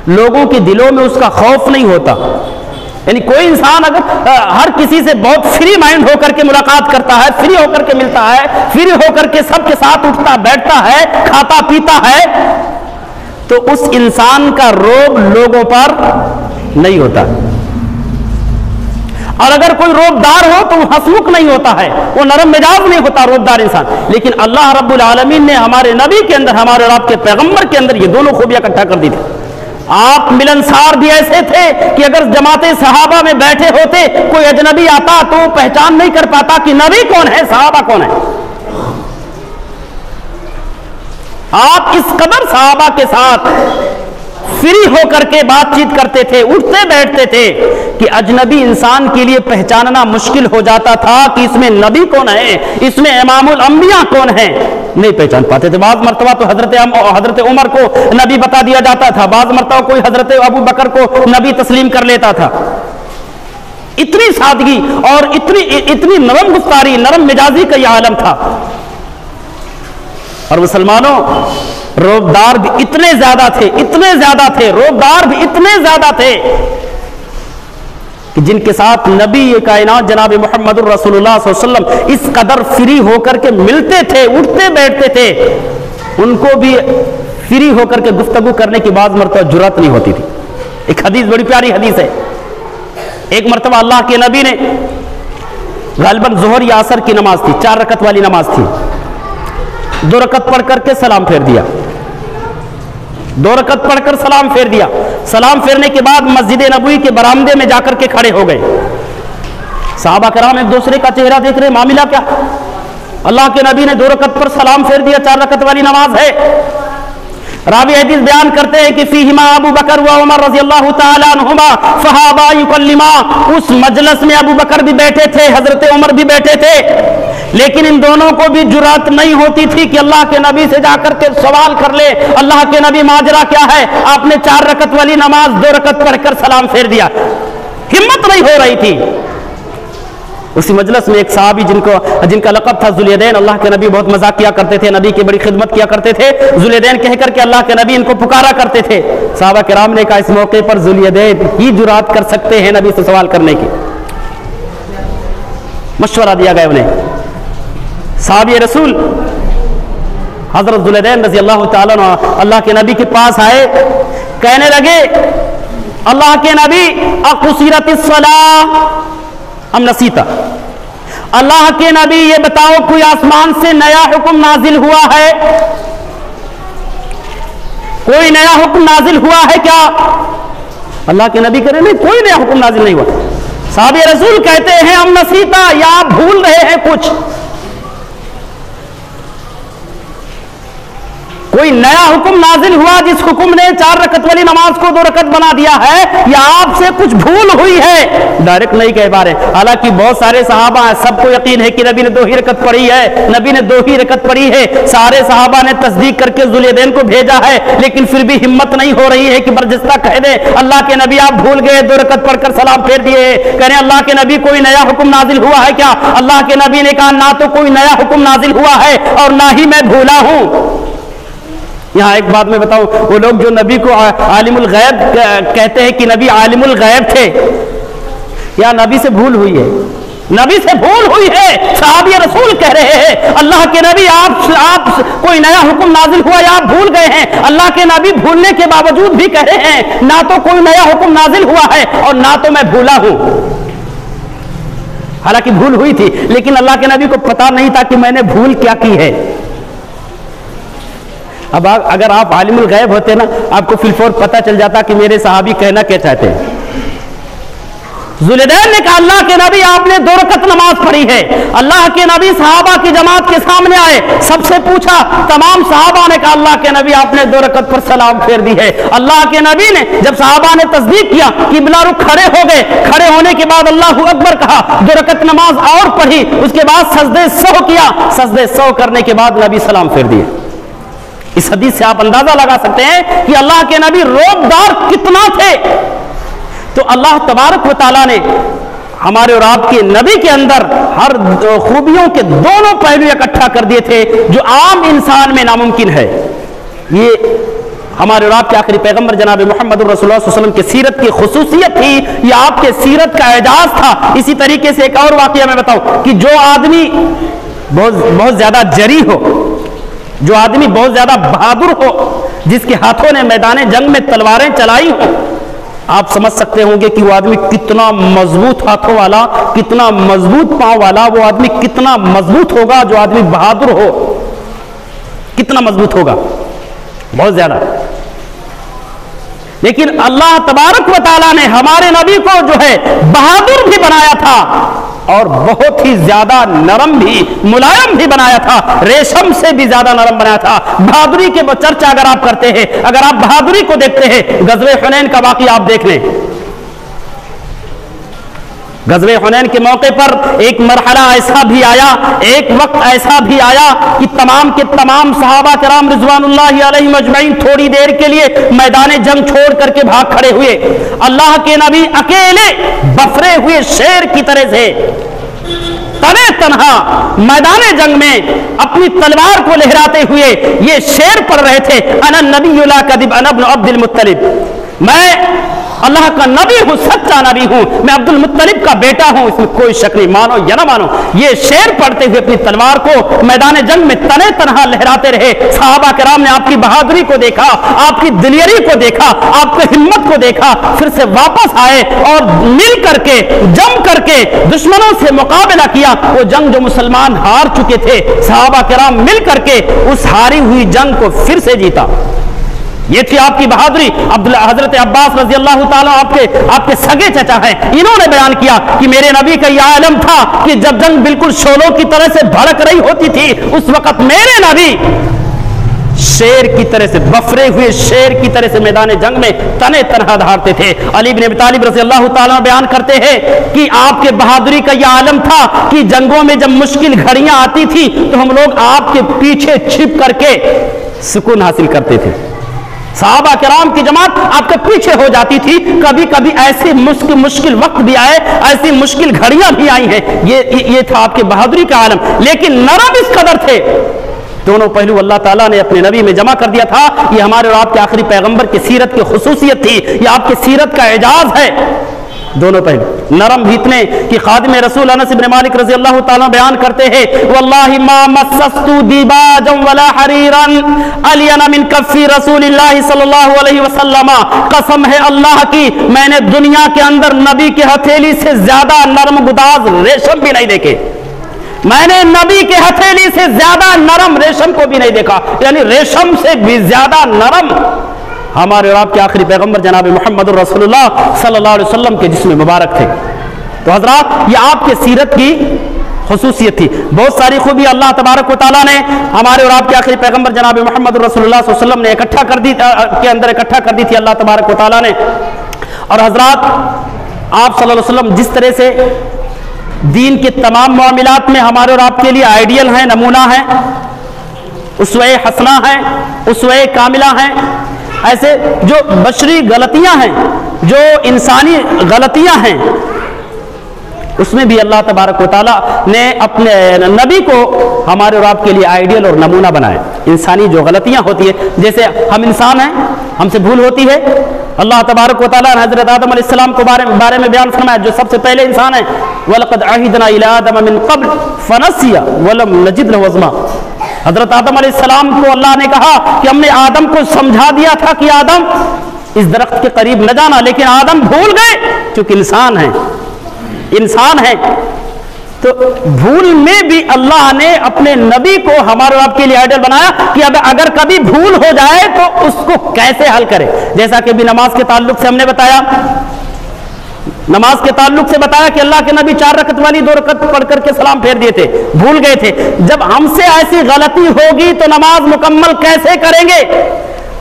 لوگوں کے دلوں میں اس کا خوف نہیں ہوتا۔ یعنی کوئی انسان اگر ہر کسی سے بہت فری مائنڈ ہو کر کے ملاقات کرتا ہے، فری ہو کر کے ملتا ہے، فری ہو کر کے سب کے ساتھ اٹھتا بیٹھتا ہے، کھاتا پیتا ہے، تو اس انسان کا رعب لوگوں پر نہیں ہوتا۔ اور اگر کوئی روبدار ہو تو وہ ہسمکھ نہیں ہوتا ہے، وہ نرم مزاج نہیں ہوتا روبدار انسان۔ لیکن اللہ رب العالمین نے ہمارے نبی کے اندر، ہمارے رب کے پیغمبر کے اندر یہ دونوں خوبیاں اکٹھا کر دی تھی۔ آپ ملنسار بھی ایسے تھے کہ اگر جماعت صحابہ میں بیٹھے ہوتے، کوئی اجنبی آتا تو وہ پہچان نہیں کر پاتا کہ نبی کون ہے، صحابہ کون ہے۔ آپ اس قدر صحابہ کے ساتھ فری ہو کر کے بات چیت کرتے تھے، اٹھتے بیٹھتے تھے کہ اجنبی انسان کے لیے پہچاننا مشکل ہو جاتا تھا کہ اس میں نبی کون ہے، اس میں امام الانبیاء کون ہے، نہیں پہچان پاتے تھے۔ بعض مرتبہ تو حضرت عمر کو نبی بتا دیا جاتا تھا، بعض مرتبہ کوئی حضرت ابو بکر کو نبی تسلیم کر لیتا تھا۔ اتنی سادگی اور اتنی نرم گفتاری، نرم مزاجی کا یہ عالم تھا۔ اور مسلمانوں، روبدار بھی اتنے زیادہ تھے، روبدار بھی اتنے زیادہ تھے کہ جن کے ساتھ نبی کائنات جناب محمد الرسول اللہ صلی اللہ علیہ وسلم اس قدر فری ہو کر کے ملتے تھے، اٹھتے بیٹھتے تھے، ان کو بھی فری ہو کر کے گفتگو کرنے کی بعض مرتبہ جرات نہیں ہوتی تھی۔ ایک حدیث بڑی پیاری حدیث ہے۔ ایک مرتبہ اللہ کے نبی نے غالباً ظہر یا عصر کی نماز تھی، 4 رکعت والی نماز تھی، 2 رکعت پڑھ کر کے سلام پھیر دیا، 2 رکعت پڑھ کر سلام پھیر دیا۔ سلام پھیرنے کے بعد مسجد نبوی کے برآمدے میں جا کر کے کھڑے ہو گئے۔ صحابہ کرام ایک دوسرے کا چہرہ دیکھ رہے، معاملہ کیا؟ اللہ کے نبی نے 2 رکعت پر سلام پھیر دیا، 4 رکعت والی نماز ہے۔ راوی حدیث بیان کرتے ہیں کہ فیہما ابو بکر و عمر رضی اللہ تعالی عنہما فہابا یکلما، اس مجلس میں ابو بکر بھی بیٹھے تھے، حضرت عمر بھی بیٹھے تھے، لیکن ان دونوں کو بھی جرات نہیں ہوتی تھی کہ اللہ کے نبی سے جا کر کے سوال کر لے، اللہ کے نبی ماجرا کیا ہے؟ آپ نے 4 رکعت والی نماز 2 رکعت پڑھ کر سلام پھیر دیا، ہمت نہیں ہو رہی تھی۔ اسی مجلس میں ایک صحابی جن کا لقب تھا ذوالیدین، اللہ کے نبی بہت مذاق کیا کرتے تھے، نبی کی بڑی خدمت کیا کرتے تھے، ذوالیدین کہہ کر کے اللہ کے نبی ان کو پکارا کرتے تھے۔ صحابہ کرام نے کہا اس موقع پر ذوالیدین ہی جرات کر سکتے ہیں نبی سے سوال کرنے کی۔ مشورہ دیا گیا انہیں۔ صحابی رسول حضرت ذوالیدین رضی اللہ تعالیٰ عنہ اللہ کے نبی کے پاس آئے، کہنے لگے اللہ کے نبی اقصرت الصلاۃ ام نسیتا، اللہ کے نبی یہ بتاؤ کوئی آسمان سے نیا حکم نازل ہوا ہے؟ کوئی نیا حکم نازل ہوا ہے کیا؟ اللہ کے نبی کہہ رہے نہیں، کوئی نیا حکم نازل نہیں ہوا۔ صحابی رسول کہتے ہیں ام نسیتا، یا آپ بھول رہے ہیں کچھ؟ کوئی نیا حکم نازل ہوا جس حکم نے 4 رکعت والی نماز کو 2 رکعت بنا دیا ہے، یا آپ سے کچھ بھول ہوئی ہے؟ ڈائریکٹ نہیں کہہ پا رہے، حالانکہ بہت سارے صحابہ ہیں، سب کو یقین ہے کہ نبی نے 2 ہی رکعت پڑھی ہے، نبی نے 2 ہی رکعت پڑھی ہے، سارے صحابہ نے تصدیق کر کے ذوالیدین کو بھیجا ہے، لیکن پھر بھی ہمت نہیں ہو رہی ہے کہ برجستہ کہہ دے اللہ کے نبی آپ بھول گئے، 2 رکعت پڑھ کر سلام پھیر دیے۔ کہہ رہے ہیں اللہ کے نبی کوئی نیا حکم نازل ہوا ہے کیا؟ اللہ کے نبی نے کہا نہ تو کوئی نیا حکم نازل ہوا ہے اور نہ ہی میں بھولا ہوں۔ یہاں ایک بات میں بتاؤں، وہ لوگ جو نبی کو عالم الغیب کہتے ہیں کہ نبی عالم الغیب تھے، یا نبی سے بھول ہوئی ہے؟ نبی سے بھول ہوئی ہے۔ صحابی رسول کہہ رہے ہیں اللہ کے نبی آپ کوئی نیا حکم نازل ہوا یا آپ بھول گئے ہیں؟ اللہ کے نبی بھولنے کے باوجود بھی کہہ رہے ہیں نہ تو کوئی نیا حکم نازل ہوا ہے اور نہ تو میں بھولا ہوں۔ حالانکہ بھول ہوئی تھی، لیکن اللہ کے نبی کو پتا نہیں تھا کہ میں نے بھول کیا کی ہے۔ اب اگر آپ عالم الغیب ہوتے نا، آپ کو فی الفور پتا چل جاتا کہ میرے صحابی کہنا کیا چاہتے ہیں۔ ذوالدین نے کہا اللہ کے نبی آپ نے 2 رکعت نماز پڑھی ہے۔ اللہ کے نبی صحابہ کی جماعت کے سامنے آئے، سب سے پوچھا، تمام صحابہ نے کہا اللہ کے نبی آپ نے 2 رکعت پر سلام پھیر دی ہے۔ اللہ کے نبی نے جب صحابہ نے تصدیق کیا، قبلہ رخ کھڑے ہو گئے، کھڑے ہونے کے بعد اللہ اکبر کہا، 2 رکعت نماز اور پڑھی، اس کے بعد سجدے سہو کیا، سجدے سہو کرنے کے بعد نبی سلام پھیر دیے۔ اس حدیث سے آپ اندازہ لگا سکتے ہیں کہ اللہ کے نبی روبدار کتنا تھے۔ تو اللہ تبارک و تعالیٰ نے ہمارے اور آپ کے نبی کے اندر ہر خوبیوں کے دونوں پہلو اکٹھا کر دیے تھے جو عام انسان میں ناممکن ہے۔ یہ ہمارے اور آپ کے آخری پیغمبر جناب محمد رسول اللہ صلی اللہ علیہ وسلم کی سیرت کی خصوصیت تھی، یہ آپ کے سیرت کا اعجاز تھا۔ اسی طریقے سے ایک اور واقعہ میں بتاؤں کہ جو آدمی بہت زیادہ جری ہو، جو آدمی بہت زیادہ بہادر ہو، جس کے ہاتھوں نے میدان جنگ میں تلواریں چلائی ہوں، آپ سمجھ سکتے ہوں گے کہ وہ آدمی کتنا مضبوط ہاتھوں والا، کتنا مضبوط پاؤں والا، وہ آدمی کتنا مضبوط ہوگا۔ جو آدمی بہادر ہو کتنا مضبوط ہوگا، بہت زیادہ۔ لیکن اللہ تبارک و تعالیٰ نے ہمارے نبی کو جو ہے بہادر بھی بنایا تھا اور بہت ہی زیادہ نرم بھی، ملائم بھی بنایا تھا، ریشم سے بھی زیادہ نرم بنایا تھا۔ بہادری کے چرچا اگر آپ کرتے ہیں، اگر آپ بہادری کو دیکھتے ہیں، غزوہ حنین کا واقعہ آپ دیکھ لیں۔ غزوہ حنین کے موقع پر ایک مرحلہ ایسا بھی آیا، ایک وقت ایسا بھی آیا کہ تمام کے تمام صحابہ کرام رضوان اللہ علیہم اجمعین تھوڑی دیر کے لیے میدان جنگ چھوڑ کر کے بھاگ کھڑے ہوئے۔ اللہ کے نبی اکیلے بفرے ہوئے شیر کی طرح سے تنے تنہا میدان جنگ میں اپنی تلوار کو لہراتے ہوئے یہ شیر پڑھ رہے تھے، انا النبی لا کذب انا ابن عبد المطلب، میں اللہ کا نبی ہوں، سچا نبی ہوں، میں عبد المطلب کا بیٹا ہوں، اس میں کوئی شک نہیں، مانو یا نہ مانو۔ یہ شیر پڑھتے ہوئے اپنی تلوار کو میدان جنگ میں تنے تنہا لہراتے رہے۔ صحابہ کرام نے آپ کی بہادری کو دیکھا، آپ کی دلیری کو دیکھا، آپ کی ہمت کو دیکھا، پھر سے واپس آئے اور مل کر کے جم کر کے دشمنوں سے مقابلہ کیا۔ وہ جنگ جو مسلمان ہار چکے تھے، صحابہ کرام مل کر کے اس ہاری ہوئی جنگ کو پھر سے جیتا۔ یہ تھی آپ کی بہادری۔ حضرت عباس رضی اللہ تعالیٰ آپ کے سگے چچا ہیں، انہوں نے بیان کیا کہ میرے نبی کا یہ عالم تھا کہ جب جنگ بالکل شعلوں کی طرح سے بھڑک رہی ہوتی تھی، اس وقت میرے نبی شیر کی طرح سے، بفرے ہوئے شیر کی طرح سے میدان جنگ میں تنے تنہا دھارتے تھے۔ علی بن ابی طالب رضی اللہ تعالیٰ بیان کرتے ہیں کہ آپ کے بہادری کا یہ عالم تھا کہ جنگوں میں جب مشکل گھڑیاں آتی تھی تو ہم لوگ آپ کے پیچھے چھپ کر کے سکون حاصل کرتے تھے۔ صحابہ کرام کی جماعت آپ کے پیچھے ہو جاتی تھی۔ کبھی کبھی ایسے مشکل وقت بھی آئے، ایسی مشکل گھڑیاں بھی آئی ہیں، یہ تھا آپ کے بہادری کا عالم۔ لیکن نرم اس قدر تھے، دونوں پہلو اللہ تعالیٰ نے اپنے نبی میں جمع کر دیا تھا۔ یہ ہمارے اور آپ کے آخری پیغمبر کی سیرت کی خصوصیت تھی، یہ آپ کی سیرت کا اعجاز ہے۔ دونوں پہلو نرم بھی اتنے کہ خادم رسول انس بن مالک رضی اللہ تعالیٰ بیان کرتے ہیں، واللہ ما مسست دیباجا ولا حریرا الین من کف رسول اللہ صلی اللہ علیہ وسلم، قسم ہے اللہ کی میں نے دنیا کے اندر نبی کے ہتھیلی سے زیادہ نرم گداز ریشم بھی نہیں دیکھے، میں نے نبی کے ہتھیلی سے زیادہ نرم ریشم کو بھی نہیں دیکھا، یعنی ریشم سے بھی زیادہ نرم ہمارے اور آپ کے آخری پیغمبر جناب محمد رسول اللہ صلی اللہ علیہ وسلم کے جسم مبارک تھے۔ تو حضرات یہ آپ کے سیرت کی خصوصیت تھی۔ بہت ساری خوبی اللہ تبارک و تعالیٰ نے ہمارے اور آپ کے آخری پیغمبر جناب محمد رسول اللہ صلی اللہ علیہ وسلم نے اکٹھا کر دی تھی اللہ تبارک و تعالیٰ نے۔ اور حضرات آپ صلی اللہ علیہ وسلم جس طرح سے دین کے تمام معاملات میں ہمارے اور آپ کے لیے آئیڈیل ہیں، نمونہ ہیں، اسوہ حسنہ ہیں، اسوہ کاملہ ہیں، ایسے جو بشری غلطیاں ہیں، جو انسانی غلطیاں ہیں، اس میں بھی اللہ تبارک و تعالیٰ نے اپنے نبی کو ہمارے اور آپ کے لیے آئیڈیل اور نمونہ بنائے۔ انسانی جو غلطیاں ہوتی ہیں، جیسے ہم انسان ہیں، ہم سے بھول ہوتی ہے، اللہ تبارک و تعالیٰ نے حضرت آدم علیہ السلام کو بارے میں بیان فرمایا جو سب سے پہلے انسان ہے، وَلَقَدْ عَهِدْنَا إِلَىٰ آدَمَ مِن قَبْلُ فَنَسِيَ وَلَمْ نَجِدْ لَهُ عَزْمًا۔ حضرت آدم علیہ السلام کو اللہ نے کہا کہ ہم نے آدم کو سمجھا دیا تھا کہ آدم اس درخت کے قریب نہ جانا، لیکن آدم بھول گئے، کیونکہ انسان ہے۔ تو بھول میں بھی اللہ نے اپنے نبی کو ہمارے اور آپ کے لیے آئیڈل بنایا کہ اگر کبھی بھول ہو جائے تو اس کو کیسے حل کرے. جیسا کہ بھی نماز کے تعلق سے ہم نے بتایا، نماز کے تعلق سے بتایا کہ اللہ کے نبی 4 رکعت والی 2 رکعت پڑھ کر کے سلام پھیر دیے تھے، بھول گئے تھے. جب ہم سے ایسی غلطی ہوگی تو نماز مکمل کیسے کریں گے؟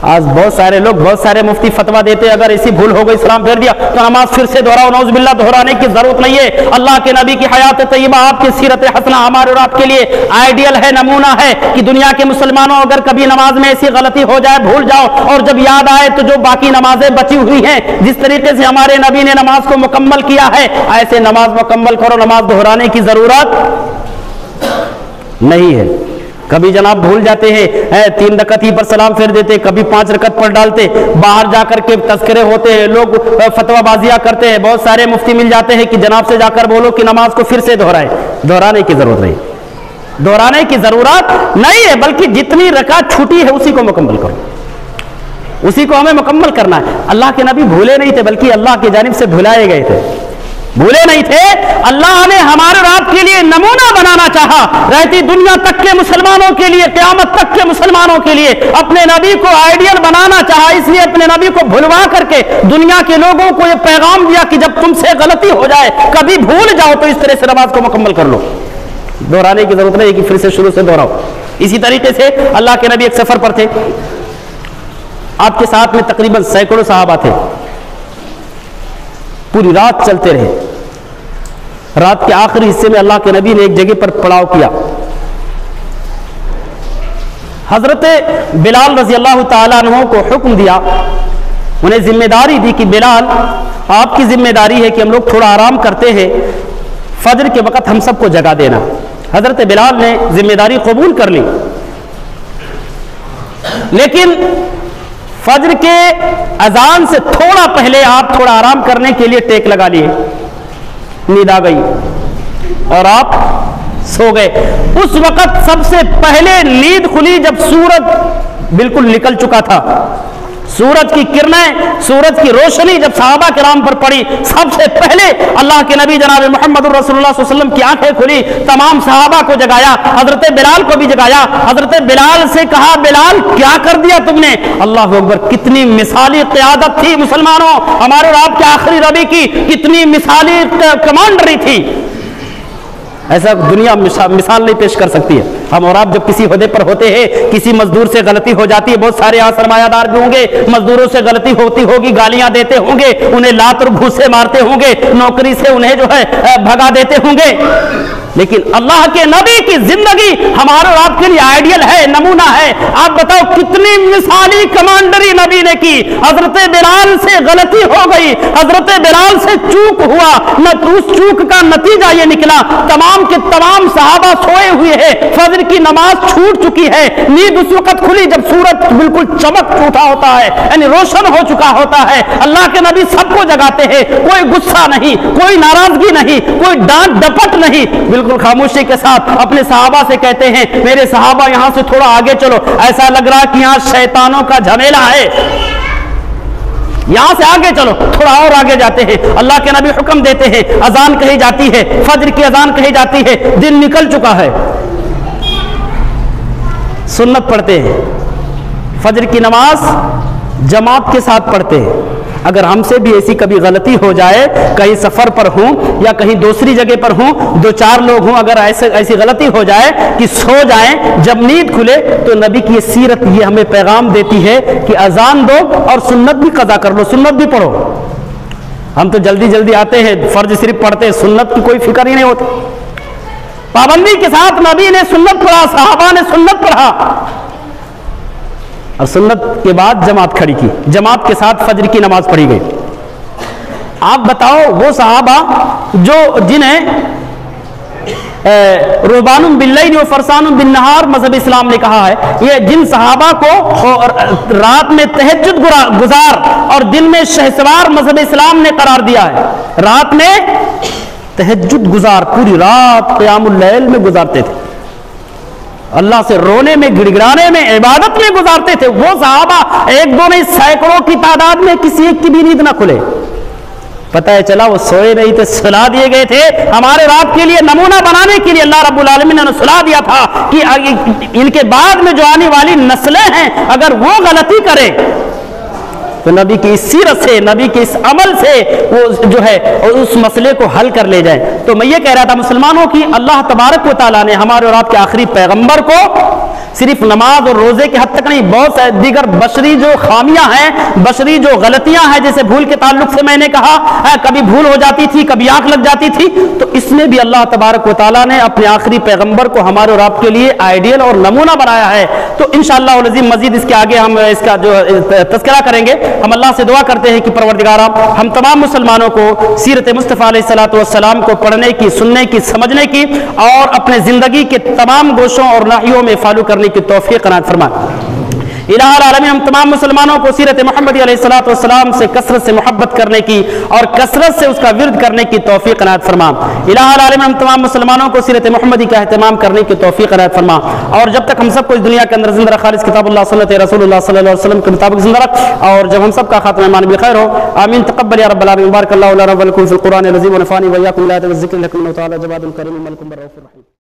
آج بہت سارے لوگ، بہت سارے مفتی فتویٰ دیتے اگر ایسی بھول ہو گئی سلام پھیر دیا تو نماز پھر سے دہراؤ. نعوذ باللہ، دہرانے کی ضرورت نہیں ہے. اللہ کے نبی کی حیات طیبہ، آپ کی سیرت حسنہ ہمارے اور آپ کے لیے آئیڈیل ہے، نمونہ ہے کہ دنیا کے مسلمانوں اگر کبھی نماز میں ایسی غلطی ہو جائے، بھول جاؤ اور جب یاد آئے تو جو باقی نمازیں بچی ہوئی ہیں جس طریقے سے ہمارے نبی نے نماز کو مکمل کیا ہے ایسے نماز مکمل کرو. نماز دہرانے کی ضرورت نہیں ہے. کبھی جناب بھول جاتے ہیں 3 رکعت ہی پر سلام پھیر دیتے، کبھی 5 رکعت پڑھ ڈالتے، باہر جا کر کے تذکرے ہوتے ہیں، لوگ فتویٰ بازیاں کرتے ہیں، بہت سارے مفتی مل جاتے ہیں کہ جناب سے جا کر بولو کہ نماز کو پھر سے دہرائے. دہرانے کی ضرورت نہیں، دہرانے کی ضرورت نہیں ہے، بلکہ جتنی رکعت چھوٹی ہے اسی کو مکمل کرو، اسی کو ہمیں مکمل کرنا ہے. اللہ کے نبی بھولے نہیں تھے بلکہ اللہ کی جانب سے بھلائے گئے تھے، بھولے نہیں تھے. اللہ نے ہمارے اور آپ کے لیے نمونہ بنانا چاہا، رہتی دنیا تک کے مسلمانوں کے لیے، قیامت تک کے مسلمانوں کے لیے اپنے نبی کو آئیڈیل بنانا چاہا. اس لیے اپنے نبی کو بھلوا کر کے دنیا کے لوگوں کو یہ پیغام دیا کہ جب تم سے غلطی ہو جائے، کبھی بھول جاؤ تو اس طرح سے نماز کو مکمل کر لو. دہرانے کی ضرورت نہیں کہ پھر سے شروع سے دہراؤ. اسی طریقے سے اللہ کے نبی ایک سفر پر تھے، آپ کے ساتھ میں تقریباً سینکڑوں صحابہ تھے. پوری رات چلتے رہے. رات کے آخری حصے میں اللہ کے نبی نے ایک جگہ پر پڑاؤ کیا. حضرت بلال رضی اللہ تعالیٰ عنہ کو حکم دیا، انہیں ذمہ داری دی کہ بلال آپ کی ذمہ داری ہے کہ ہم لوگ تھوڑا آرام کرتے ہیں، فجر کے وقت ہم سب کو جگا دینا. حضرت بلال نے ذمہ داری قبول کر لی، لیکن فجر کے اذان سے تھوڑا پہلے آپ تھوڑا آرام کرنے کے لیے ٹیک لگا لیے. نیند آ گئی اور آپ سو گئے. اس وقت سب سے پہلے نیند کھلی جب سورج بالکل نکل چکا تھا. سورج کی کرنیں، سورج کی روشنی جب صحابہ کرام پر پڑی، سب سے پہلے اللہ کے نبی جناب محمد رسول اللہ صلی اللہ علیہ وسلم کی آنکھیں کھلی. تمام صحابہ کو جگایا، حضرت بلال کو بھی جگایا. حضرت بلال سے کہا، بلال کیا کر دیا تم نے؟ اللہ اکبر، کتنی مثالی قیادت تھی مسلمانوں، ہمارے اور آپ کے آخری نبی کی کتنی مثالی کمانڈری تھی. ایسا دنیا مثال نہیں پیش کر سکتی ہے. ہم اور آپ جب کسی عہدے پر ہوتے ہیں، کسی مزدور سے غلطی ہو جاتی ہے، بہت سارے یہاں سرمایہ دار بھی ہوں گے، مزدوروں سے غلطی ہوتی ہوگی، گالیاں دیتے ہوں گے، انہیں لات اور گھوسے مارتے ہوں گے، نوکری سے انہیں جو ہے بھگا دیتے ہوں گے. لیکن اللہ کے نبی کی زندگی ہمارے اور آپ کے لیے آئیڈیل ہے، نمونہ ہے. آپ بتاؤ کتنی مثالی کمانڈری نبی نے کی. حضرت بلال سے غلطی ہو گئی، حضرت بلال سے چوک ہوا، اس چوک کا نتیجہ یہ نکلا تمام کے تمام صحابہ سوئے ہوئے ہیں، فجر کی نماز چھوٹ چکی ہے. نیند اس وقت کھلی جب سورج بالکل چمک اٹھا ہوتا ہے، یعنی روشن ہو چکا ہوتا ہے. اللہ کے نبی سب کو جگاتے ہیں، کوئی غصہ نہیں، کوئی ناراضگی نہیں، کوئی ڈانٹ ڈپٹ نہیں، بالکل خاموشی کے ساتھ اپنے صحابہ سے کہتے ہیں، میرے صحابہ یہاں سے تھوڑا آگے چلو، ایسا لگ رہا کہ یہاں شیطانوں کا جھمیلا ہے، یہاں سے آگے چلو. تھوڑا اور آگے جاتے ہیں، اللہ کے نبی حکم دیتے ہیں، اذان کہی جاتی ہے، فجر کی اذان کہی جاتی ہے، دن نکل چکا ہے. سنت پڑھتے ہیں، فجر کی نماز جماعت کے ساتھ پڑھتے ہیں. اگر ہم سے بھی ایسی کبھی غلطی ہو جائے، کہیں سفر پر ہوں یا کہیں دوسری جگہ پر ہوں، 2-4 لوگ ہوں، اگر ایسی غلطی ہو جائے کہ سو جائیں، جب نیند کھلے تو نبی کی یہ سیرت یہ ہمیں پیغام دیتی ہے کہ اذان دو اور سنت بھی قضا کر لو، سنت بھی پڑھو. ہم تو جلدی جلدی آتے ہیں، فرض صرف پڑھتے ہیں، سنت کی کوئی فکر ہی نہیں ہوتی. پابندی کے ساتھ نبی نے سنت پڑھا، صحابہ نے سنت پڑھا، اور سنت کے بعد جماعت کھڑی کی، جماعت کے ساتھ فجر کی نماز پڑھی گئی. آپ بتاؤ وہ صحابہ جو جنہیں رہبان باللیل و فرسان بالنہار مذہب اسلام نے کہا ہے، یہ جن صحابہ کو رات میں تہجد گزار اور دن میں شہسوار مذہب اسلام نے قرار دیا ہے. رات میں تہجد گزار، پوری رات قیام اللیل میں گزارتے تھے، اللہ سے رونے میں، گڑ گڑانے میں، عبادت میں گزارتے تھے. وہ صحابہ ایک دو نہیں، سینکڑوں کی تعداد میں کسی ایک کی بھی نیند نہ کھلے. پتہ ہے چلا وہ سوئے نہیں تھے، سلا دیے گئے تھے. ہمارے رات کے لیے نمونہ بنانے کے لیے اللہ رب العالمین نے سلا دیا تھا کہ ان کے بعد میں جو آنے والی نسلیں ہیں اگر وہ غلطی کرے تو نبی کی اس سیرت سے، نبی کے اس عمل سے وہ جو ہے اس مسئلے کو حل کر لے جائیں. تو میں یہ کہہ رہا تھا مسلمانوں کی اللہ تبارک و تعالیٰ نے ہمارے اور آپ کے آخری پیغمبر کو صرف نماز اور روزے کے حد تک نہیں، بہت سے دیگر بشری جو خامیاں ہیں، بشری جو غلطیاں ہیں، جیسے بھول کے تعلق سے میں نے کہا کبھی بھول ہو جاتی تھی، کبھی آنکھ لگ جاتی تھی، تو اس میں بھی اللہ تبارک و تعالیٰ نے اپنے آخری پیغمبر کو ہمارے اور آپ کے لیے آئیڈیل اور نمونہ بنایا ہے. تو انشاءاللہ العظیم مزید اس کے آگے ہم اس کا جو تذکرہ کریں گے. ہم اللہ سے دعا کرتے ہیں کہ پروردگارا ہم تمام مسلمانوں کو سیرت مصطفیٰ علیہ الصلوۃ والسلام کو پڑھنے کی، سننے کی، سمجھنے کی اور اپنے زندگی کے تمام گوشوں اور ناحیوں میں فالو کرنے کی توفیق عنایت فرمائے. الہ العالمین ہم تمام مسلمانوں کو سیرت محمدی علیہ الصلوۃ والسلام سے کثرت سے محبت کرنے کی اور کثرت سے اس کا ورد کرنے کی توفیق عنایت فرما. الہ العالمین ہم تمام مسلمانوں کو سیرت محمدی کا اہتمام کرنے کی توفیق عنایت فرما. اور جب تک ہم سب کو اس دنیا کے اندر زندہ رکھ، خالص کتاب اللہ سنت رسول اللہ صلی اللہ علیہ وسلم کے مطابق زندہ رکھ، اور جب ہم سب کا خاتمہ ایمان بخیر ہو. آمین. تقبل یا رب العالمین. بارک اللہ لنا ولکم فی القرآن العظیم ونفعني وإياكم بالآيات والذکر الحکیم. تعالی جواد کریم ملک رؤوف رحیم.